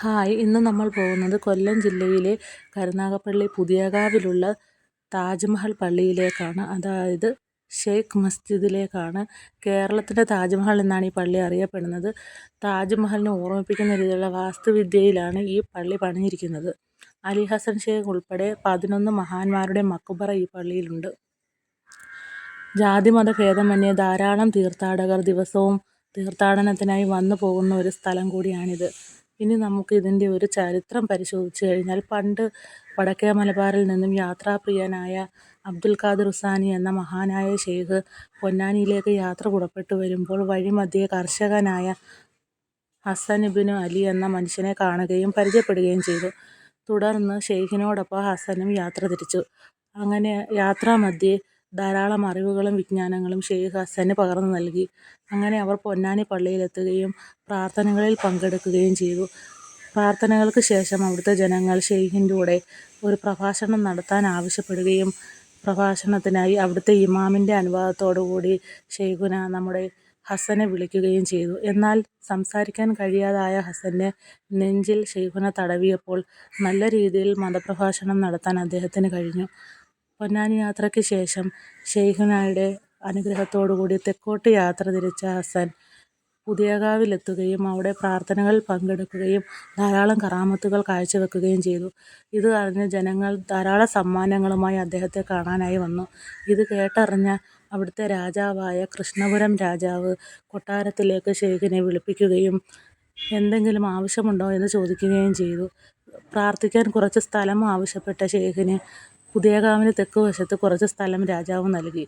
Hi, ഇന്ന് നമ്മൾ പോകുന്നത് കൊല്ലം ജില്ലയിലെ കരുനാഗപ്പള്ളി പുതിയകാവിലുള്ള താജ്മഹൽ പള്ളിയിലേക്കാണ്. അതായത് ഷെയ്ഖ് മസ്ജിദിലേക്കാണ്. കേരളത്തിൻ്റെ താജ്മഹൽ എന്നാണ് ഈ പള്ളി അറിയപ്പെടുന്നത്. താജ്മഹലിനെ ഓർമ്മിപ്പിക്കുന്ന രീതിയിലുള്ള വാസ്തുവിദ്യയിലാണ് ഈ പള്ളി പണിഞ്ഞിരിക്കുന്നത്. അലി ഹസൻ ഷെയ്ഖ് ഉൾപ്പെടെ 11 മഹാന്മാരുടെ മക്ബറ ഈ പള്ളിയിലുണ്ട്. ജാതിമത ഭേദമന്യേ ധാരാളം തീർത്ഥാടകർ ദിവസവും തീർത്ഥാടനത്തിനായി വന്നു പോകുന്ന ഒരു സ്ഥലം കൂടിയാണിത്. ഇനി നമുക്ക് ഇതിൻ്റെ ഒരു ചരിത്രം പരിശോധിച്ചു കഴിഞ്ഞാൽ, പണ്ട് വടക്കേ മലബാറിൽ നിന്നും യാത്രാപ്രിയനായ അബ്ദുൽ ഖാദിർ ഉസാനി എന്ന മഹാനായ ഷെയ്ഖ് പൊന്നാനിയിലേക്ക് യാത്ര പുറപ്പെട്ടു വരുമ്പോൾ വഴിമധ്യേ കർഷകനായ ഹസൻ ഇബ്നു അലി എന്ന മനുഷ്യനെ കാണുകയും പരിചയപ്പെടുകയും ചെയ്തു. തുടർന്ന് ഷെയ്ഖിനോടൊപ്പം ഹസനും യാത്ര തിരിച്ചു. അങ്ങനെ യാത്രാമധ്യേ ധാരാളം അറിവുകളും വിജ്ഞാനങ്ങളും ഷെയ്ഖ് ഹസന് പകർന്നു നൽകി. അങ്ങനെ അവർ പൊന്നാനി പള്ളിയിലെത്തുകയും പ്രാർത്ഥനകളിൽ പങ്കെടുക്കുകയും ചെയ്തു. പ്രാർത്ഥനകൾക്ക് ശേഷം അവിടുത്തെ ജനങ്ങൾ ഷെയ്ഖിൻ്റെ കൂടെ ഒരു പ്രഭാഷണം നടത്താൻ ആവശ്യപ്പെടുകയും പ്രഭാഷണത്തിനായി അവിടുത്തെ ഇമാമിൻ്റെ അനുവാദത്തോടുകൂടി ഷെയ്ഖുന നമ്മുടെ ഹസനെ വിളിക്കുകയും ചെയ്തു. എന്നാൽ സംസാരിക്കാൻ കഴിയാതായ ഹസൻ്റെ നെഞ്ചിൽ ഷെയ്ഖുന തടവിയപ്പോൾ നല്ല രീതിയിൽ മതപ്രഭാഷണം നടത്താൻ അദ്ദേഹത്തിന് കഴിഞ്ഞു. പൊന്നാനി യാത്രയ്ക്ക് ശേഷം ഷെയ്ഖുനയുടെ അനുഗ്രഹത്തോടുകൂടി തെക്കോട്ട് യാത്ര തിരിച്ച ഹസൻ പുതിയകാവിലെത്തുകയും അവിടെ പ്രാർത്ഥനകളിൽ പങ്കെടുക്കുകയും ധാരാളം കറാമത്തുകൾ കാഴ്ചവെക്കുകയും ചെയ്തു. ഇത് അറിഞ്ഞ ജനങ്ങൾ ധാരാളം സമ്മാനങ്ങളുമായി അദ്ദേഹത്തെ കാണാനായി വന്നു. ഇത് കേട്ടറിഞ്ഞ അവിടുത്തെ രാജാവായ കൃഷ്ണപുരം രാജാവ് കൊട്ടാരത്തിലേക്ക് ഷെയ്ഖിനെ വിളിപ്പിക്കുകയും എന്തെങ്കിലും ആവശ്യമുണ്ടോ എന്ന് ചോദിക്കുകയും ചെയ്തു. പ്രാർത്ഥിക്കാൻ കുറച്ച് സ്ഥലം ആവശ്യപ്പെട്ട ഷെയ്ഖിന് പുതിയകാവിന് തെക്ക് വശത്ത് കുറച്ച് സ്ഥലം രാജാവ് നൽകി.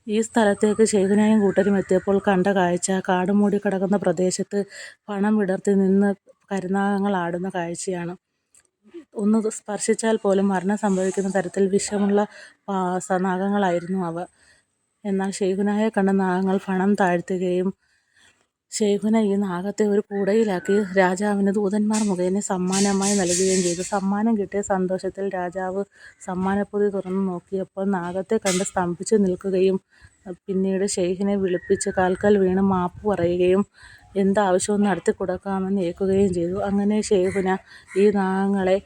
ഈ സ്ഥലത്തേക്ക് ഷെയ്ഖുനയും കൂട്ടരും എത്തിയപ്പോൾ കണ്ട കാഴ്ച, കാട് മൂടിക്കിടക്കുന്ന പ്രദേശത്ത് പണം വിടർത്തി നിന്ന് കരുനാഗങ്ങൾ ആടുന്ന കാഴ്ചയാണ്. ഒന്ന് സ്പർശിച്ചാൽ പോലും മരണം സംഭവിക്കുന്ന തരത്തിൽ വിഷമുള്ള നാഗങ്ങളായിരുന്നു അവ. എന്നാൽ ഷെയ്ഖുനയെ കണ്ട നാഗങ്ങൾ പണം താഴ്ത്തുകയും ഷെയ്ഖുന ഈ നാഗത്തെ ഒരു കൂടയിലാക്കി രാജാവിന് ദൂതന്മാർ മുഖേന സമ്മാനമായി നൽകുകയും ചെയ്തു. സമ്മാനം കിട്ടിയ സന്തോഷത്തിൽ രാജാവ് സമ്മാനപ്പൊതി തുറന്നു നോക്കിയപ്പോൾ നാഗത്തെ കണ്ട് സ്തംഭിച്ചു നിൽക്കുകയും പിന്നീട് ഷെയ്ഖിനെ വിളിപ്പിച്ച് കാൽക്കൽ വീണ് മാപ്പ് പറയുകയും എന്താവശ്യവും നടത്തിക്കൊടുക്കാമെന്ന് ഏൽക്കുകയും ചെയ്തു. അങ്ങനെ ഷെയ്ഖുന ഈ നാഗങ്ങളെ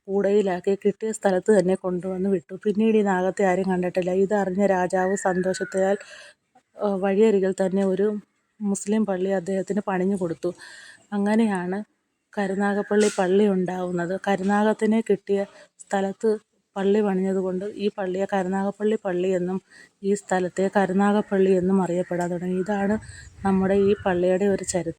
കൂടയിലാക്കി കിട്ടിയ സ്ഥലത്ത് തന്നെ കൊണ്ടുവന്ന് വിട്ടു. പിന്നീട് ഈ നാഗത്തെ ആരും കണ്ടിട്ടില്ല. ഇതറിഞ്ഞ രാജാവ് സന്തോഷത്താൽ വഴിയരികിൽ തന്നെ ഒരു മുസ്ലിം പള്ളി അദ്ദേഹത്തിന് പണിഞ്ഞു കൊടുത്തു. അങ്ങനെയാണ് കരുനാഗപ്പള്ളി പള്ളി ഉണ്ടാവുന്നത്. കരുനാഗത്തിനെ കിട്ടിയ സ്ഥലത്ത് പള്ളി പണിഞ്ഞതുകൊണ്ട് ഈ പള്ളിയെ കരുനാഗപ്പള്ളി പള്ളി എന്നും ഈ സ്ഥലത്തെ കരുനാഗപ്പള്ളി എന്നും അറിയപ്പെടാൻ തുടങ്ങി. ഇതാണ് നമ്മുടെ ഈ പള്ളിയുടെ ഒരു ചരിത്രം.